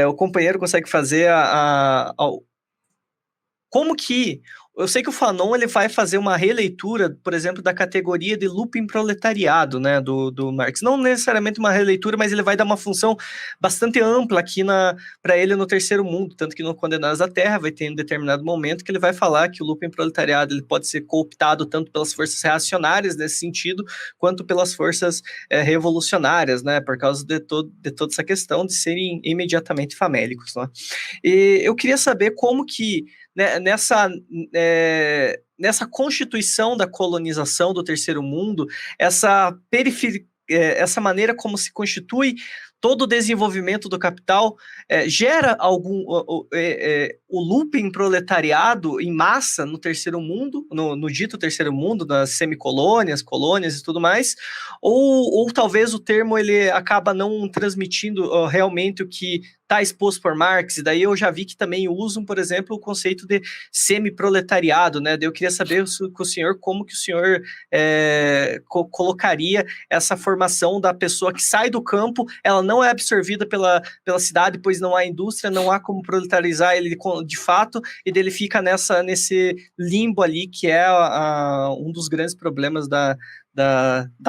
O companheiro consegue fazer como que... Eu sei que o Fanon ele vai fazer uma releitura, por exemplo, da categoria de looping proletariado, né, do Marx. Não necessariamente uma releitura, mas ele vai dar uma função bastante ampla aqui para ele no Terceiro Mundo, tanto que no Condenados à Terra vai ter um determinado momento que ele vai falar que o looping proletariado ele pode ser cooptado tanto pelas forças reacionárias nesse sentido, quanto pelas forças revolucionárias, né, por causa de toda essa questão de serem imediatamente famélicos, né? E eu queria saber como que né, nessa constituição da colonização do Terceiro Mundo, essa maneira como se constitui todo o desenvolvimento do capital gera o looping proletariado em massa no Terceiro Mundo, no dito Terceiro Mundo, nas semicolônias, colônias e tudo mais, ou talvez o termo ele acaba não transmitindo realmente o que está exposto por Marx, e daí eu já vi que também usam, por exemplo, o conceito de semi-proletariado, né? Daí eu queria saber com o senhor como que o senhor colocaria essa formação da pessoa que sai do campo, ela não é absorvida pela cidade, pois não há indústria, não há como proletarizar ele de fato, e dele fica nesse limbo ali, que é um dos grandes problemas da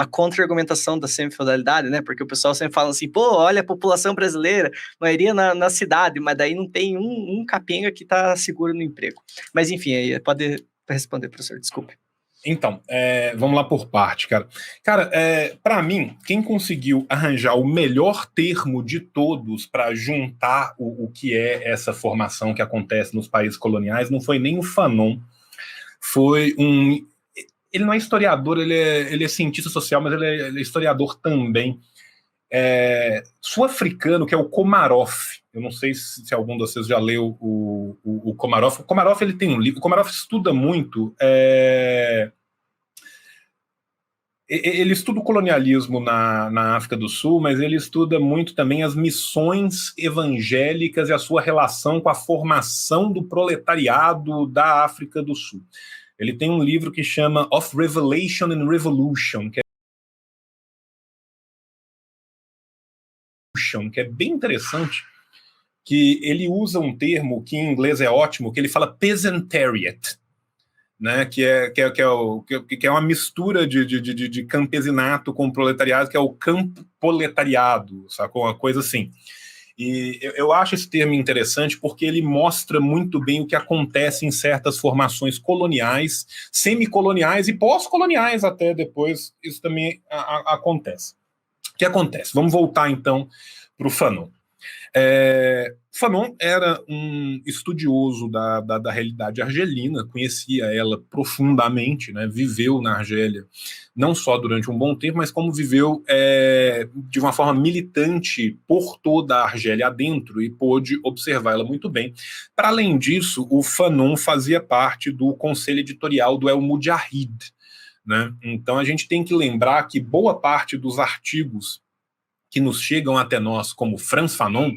contra-argumentação da semifeudalidade, né? Porque o pessoal sempre fala assim, pô, olha a população brasileira, maioria na cidade, mas daí não tem um capenga que está seguro no emprego. Mas enfim, aí pode responder, professor, desculpe. Então, vamos lá por parte, cara. Cara, para mim, quem conseguiu arranjar o melhor termo de todos para juntar o que é essa formação que acontece nos países coloniais não foi nem o Fanon, foi um... Ele não é historiador, ele é cientista social, mas ele é historiador também. Sul-africano, que é o Komarov. Eu não sei se algum de vocês já leu o Komarov. O Komarov ele tem um livro. O Komarov estuda muito. Ele estuda o colonialismo na África do Sul, mas ele estuda muito também as missões evangélicas e a sua relação com a formação do proletariado da África do Sul. Ele tem um livro que chama Of Revelation and Revolution, que é bem interessante, que ele usa um termo que em inglês é ótimo, que ele fala peasantariat, né, que é uma mistura de campesinato com proletariado, que é o campoletariado, sacou? Uma coisa assim. E eu acho esse termo interessante porque ele mostra muito bem o que acontece em certas formações coloniais, semicoloniais e pós-coloniais até depois, isso também acontece. O que acontece? Vamos voltar então para o Fanon. Fanon era um estudioso da realidade argelina, conhecia ela profundamente, né, viveu na Argélia não só durante um bom tempo, mas como viveu de uma forma militante por toda a Argélia adentro e pôde observá-la muito bem. Para além disso, o Fanon fazia parte do conselho editorial do El Mujahid, né? Então a gente tem que lembrar que boa parte dos artigos que nos chegam até nós como Frantz Fanon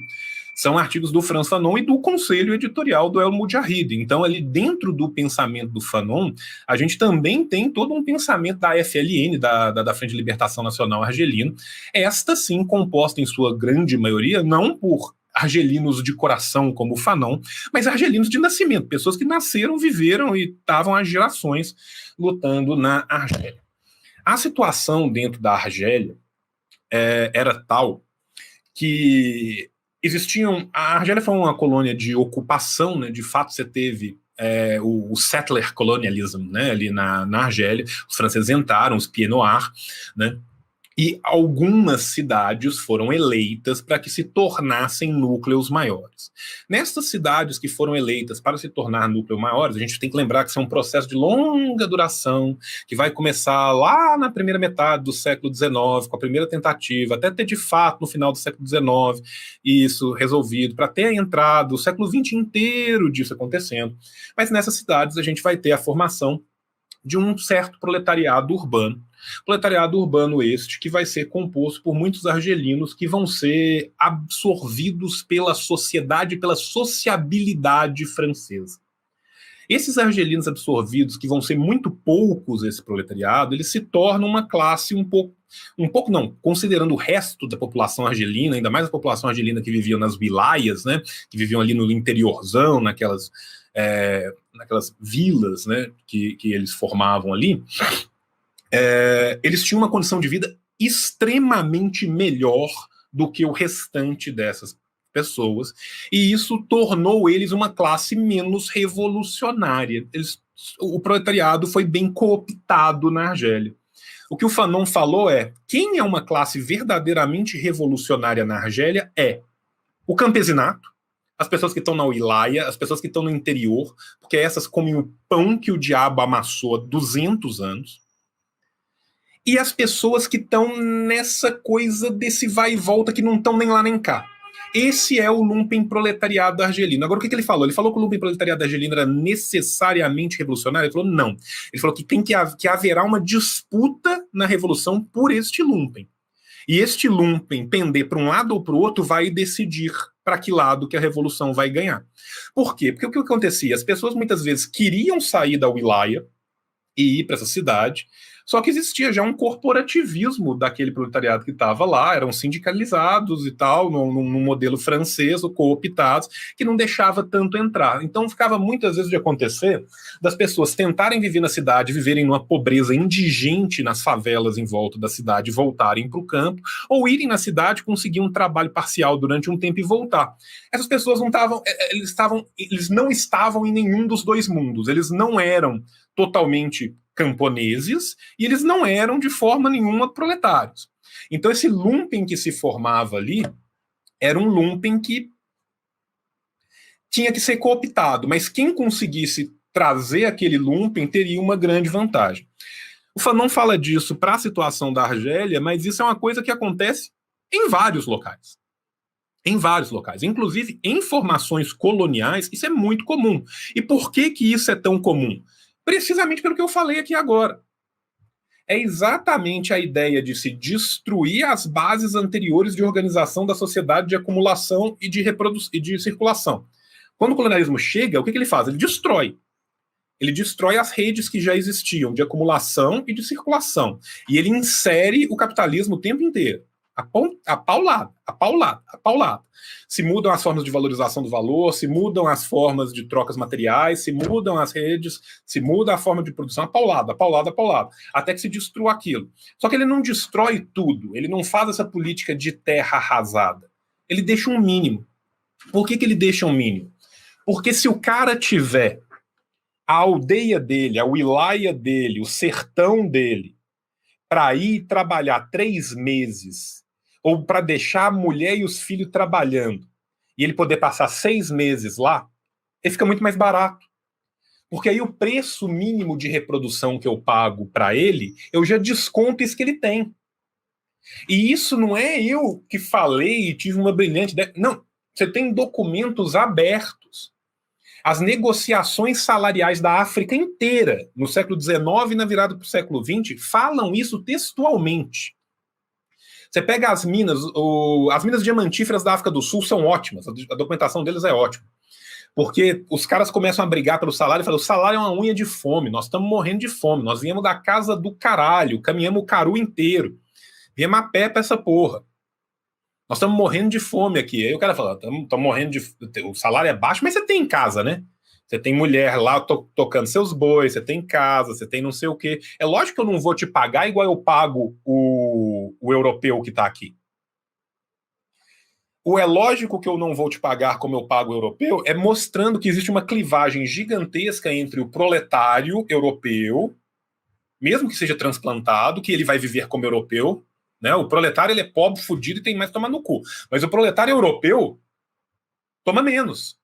são artigos do Frantz Fanon e do conselho editorial do El Mujahid. Então, ali dentro do pensamento do Fanon, a gente também tem todo um pensamento da FLN, da Frente de Libertação Nacional Argelina, esta sim composta em sua grande maioria, não por argelinos de coração como o Fanon, mas argelinos de nascimento, pessoas que nasceram, viveram e estavam há gerações lutando na Argélia. A situação dentro da Argélia era tal que a Argélia foi uma colônia de ocupação, né? De fato você teve o settler colonialism, né? Ali na Argélia, os franceses entraram, os pieds noirs, né? E algumas cidades foram eleitas para que se tornassem núcleos maiores. Nessas cidades que foram eleitas para se tornar núcleos maiores, a gente tem que lembrar que isso é um processo de longa duração, que vai começar lá na primeira metade do século XIX, com a primeira tentativa, até ter de fato no final do século XIX isso resolvido, para ter entrado o século XX inteiro disso acontecendo. Mas nessas cidades a gente vai ter a formação de um certo proletariado urbano. Proletariado urbano este que vai ser composto por muitos argelinos que vão ser absorvidos pela sociedade, pela sociabilidade francesa. Esses argelinos absorvidos, que vão ser muito poucos esse proletariado, eles se tornam uma classe um pouco não, considerando o resto da população argelina, ainda mais a população argelina que vivia nas wilaias, né, que viviam ali no interiorzão, naquelas vilas, né, que eles formavam ali, eles tinham uma condição de vida extremamente melhor do que o restante dessas pessoas, e isso tornou eles uma classe menos revolucionária. O proletariado foi bem cooptado na Argélia. O que o Fanon falou é: quem é uma classe verdadeiramente revolucionária na Argélia é o campesinato, as pessoas que estão na Wilaia, as pessoas que estão no interior, porque essas comem o pão que o diabo amassou há 200 anos, e as pessoas que estão nessa coisa desse vai e volta que não estão nem lá nem cá. Esse é o lumpen proletariado argelino. Agora, o que ele falou? Ele falou que o lumpen proletariado argelino era necessariamente revolucionário? Ele falou não. Ele falou que haverá uma disputa na revolução por este lumpen. E este lumpen pender para um lado ou para o outro vai decidir para que lado que a revolução vai ganhar. Por quê? Porque o que acontecia? As pessoas muitas vezes queriam sair da Wilaia e ir para essa cidade, só que existia já um corporativismo daquele proletariado que estava lá, eram sindicalizados e tal, num modelo francês, ou cooptados, que não deixava tanto entrar. Então ficava muitas vezes de acontecer das pessoas tentarem viver na cidade, viverem numa pobreza indigente nas favelas em volta da cidade, voltarem para o campo, ou irem na cidade, conseguir um trabalho parcial durante um tempo e voltar. Essas pessoas não eles não estavam em nenhum dos dois mundos, eles não eram totalmente camponeses, e eles não eram de forma nenhuma proletários. Então esse lumpen que se formava ali era um lumpen que tinha que ser cooptado, mas quem conseguisse trazer aquele lumpen teria uma grande vantagem. O Fanon fala disso para a situação da Argélia, mas isso é uma coisa que acontece em vários locais. Em vários locais, inclusive em formações coloniais, isso é muito comum. E por que isso é tão comum? Precisamente pelo que eu falei aqui agora. É exatamente a ideia de se destruir as bases anteriores de organização da sociedade de acumulação e de circulação. Quando o colonialismo chega, o que ele faz? Ele destrói. Ele destrói as redes que já existiam de acumulação e de circulação. E ele insere o capitalismo o tempo inteiro. Apaulado. Se mudam as formas de valorização do valor, se mudam as formas de trocas materiais, se mudam as redes, se muda a forma de produção, apaulado, até que se destrua aquilo. Só que ele não destrói tudo, ele não faz essa política de terra arrasada. Ele deixa um mínimo. Por que ele deixa um mínimo? Porque se o cara tiver a aldeia dele, a wilaia dele, o sertão dele, para ir trabalhar 3 meses, ou para deixar a mulher e os filhos trabalhando, e ele poder passar 6 meses lá, ele fica muito mais barato. Porque aí o preço mínimo de reprodução que eu pago para ele, eu já desconto isso que ele tem. E isso não é eu que falei e tive uma brilhante ideia. Não, você tem documentos abertos. As negociações salariais da África inteira, no século XIX e na virada para o século XX, falam isso textualmente. Você pega as minas diamantíferas da África do Sul são ótimas, a documentação deles é ótima. Porque os caras começam a brigar pelo salário e falam: o salário é uma unha de fome, nós estamos morrendo de fome, nós viemos da casa do caralho, caminhamos o Caru inteiro, viemos a pé para essa porra. Nós estamos morrendo de fome aqui. Aí o cara fala: estamos morrendo de... O salário é baixo, mas você tem em casa, né? Você tem mulher lá tocando seus bois, você tem casa, você tem não sei o quê. É lógico que eu não vou te pagar igual eu pago o europeu que está aqui. O é lógico que eu não vou te pagar como eu pago o europeu é mostrando que existe uma clivagem gigantesca entre o proletário europeu, mesmo que seja transplantado, que ele vai viver como europeu, né? O proletário ele é pobre, fudido e tem mais que tomar no cu. Mas o proletário europeu toma menos.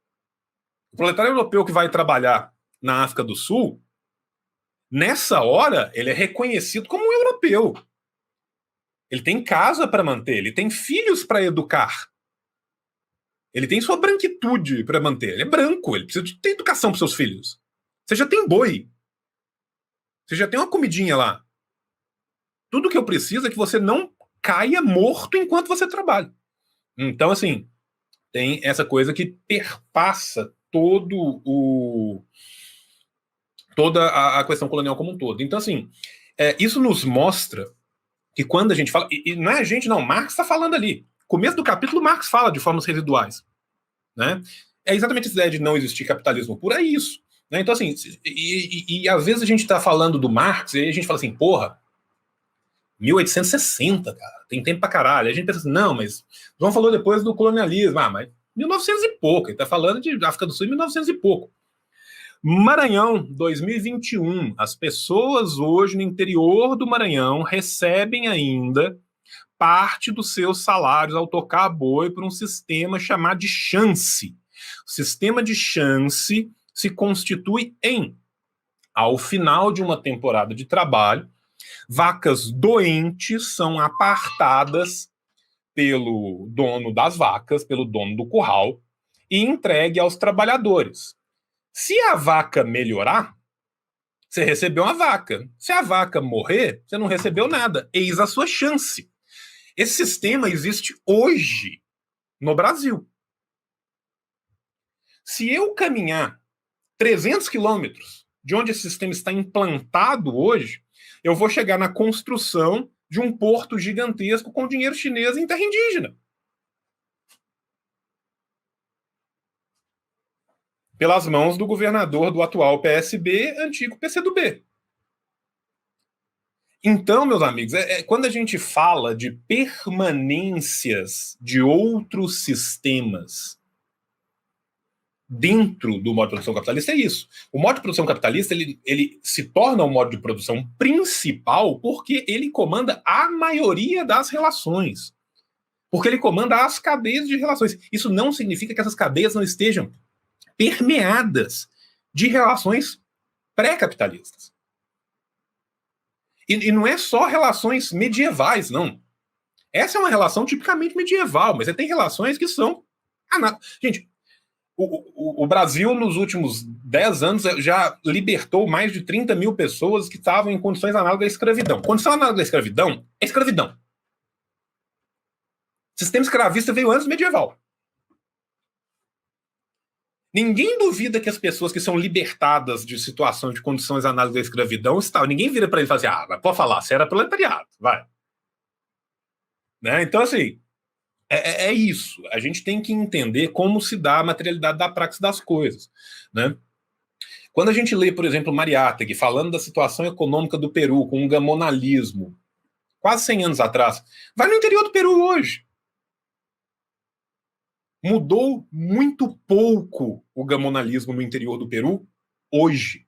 O proletário europeu que vai trabalhar na África do Sul, nessa hora, ele é reconhecido como um europeu. Ele tem casa para manter, ele tem filhos para educar. Ele tem sua branquitude para manter. Ele é branco, ele precisa de ter educação para seus filhos. Você já tem boi. Você já tem uma comidinha lá. Tudo que eu preciso é que você não caia morto enquanto você trabalha. Então, assim, tem essa coisa que perpassa todo toda a questão colonial como um todo. Então, assim, isso nos mostra que quando a gente fala... E não é a gente, não. Marx está falando ali. Começo do capítulo, Marx fala de formas residuais. Né? É exatamente essa ideia de não existir capitalismo puro, é isso. Né? Então, assim, e às vezes a gente está falando do Marx e aí a gente fala assim, porra, 1860, cara, tem tempo pra caralho. Aí a gente pensa assim, não, mas João falou depois do colonialismo. Ah, mas 1900 e pouco. Ele tá falando de África do Sul em 1900 e pouco. Maranhão, 2021. As pessoas hoje no interior do Maranhão recebem ainda parte dos seus salários ao tocar boi por um sistema chamado de chance. O sistema de chance se constitui em, ao final de uma temporada de trabalho, vacas doentes são apartadas pelo dono das vacas, pelo dono do curral, e entregue aos trabalhadores. Se a vaca melhorar, você recebeu uma vaca. Se a vaca morrer, você não recebeu nada. Eis a sua chance. Esse sistema existe hoje no Brasil. Se eu caminhar 300 quilômetros de onde esse sistema está implantado hoje, eu vou chegar na construção de um porto gigantesco com dinheiro chinês em terra indígena. Pelas mãos do governador do atual PSB, antigo PCdoB. Então, meus amigos, quando a gente fala de permanências de outros sistemas dentro do modo de produção capitalista, é isso. O modo de produção capitalista ele se torna o modo de produção principal porque ele comanda a maioria das relações. Porque ele comanda as cadeias de relações. Isso não significa que essas cadeias não estejam permeadas de relações pré-capitalistas. E não é só relações medievais, não. Essa é uma relação tipicamente medieval, mas tem relações que são... Gente, o Brasil, nos últimos 10 anos, já libertou mais de 30 mil pessoas que estavam em condições análogas à escravidão. Condição análoga à escravidão é escravidão. O sistema escravista veio antes do medieval. Ninguém duvida que as pessoas que são libertadas de situações de condições análogas à escravidão estão. Ninguém vira para ele e fala assim, mas pode falar, você era proletariado, vai. Né? Então, assim, é isso. A gente tem que entender como se dá a materialidade da praxis das coisas. Né? Quando a gente lê, por exemplo, Mariátegui falando da situação econômica do Peru com um gamonalismo, quase 100 anos atrás, vai no interior do Peru hoje. Mudou muito pouco o gamonalismo no interior do Peru hoje.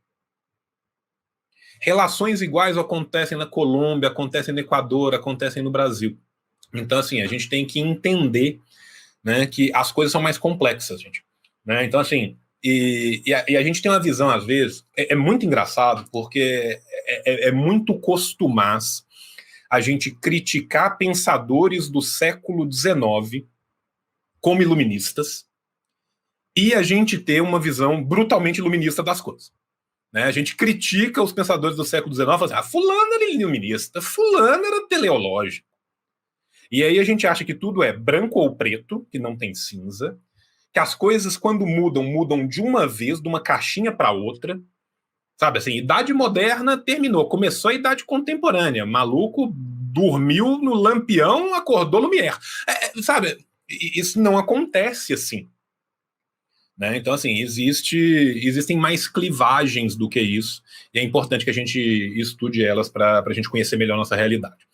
Relações iguais acontecem na Colômbia, acontecem no Equador, acontecem no Brasil. Então, assim, a gente tem que entender, né, que as coisas são mais complexas, gente. Né? Então, assim, e a gente tem uma visão, às vezes, é muito engraçado, porque é muito costumaz a gente criticar pensadores do século XIX como iluministas, e a gente ter uma visão brutalmente iluminista das coisas. Né? A gente critica os pensadores do século XIX, fala assim, fulano era iluminista, fulano era teleológico. E aí a gente acha que tudo é branco ou preto, que não tem cinza, que as coisas, quando mudam, mudam de uma vez, de uma caixinha para outra. Sabe, assim, idade moderna terminou, começou a idade contemporânea. Maluco dormiu no Lampião, acordou Lumière. Sabe, isso não acontece assim. Né? Então, assim, existem mais clivagens do que isso, e é importante que a gente estude elas para a gente conhecer melhor a nossa realidade.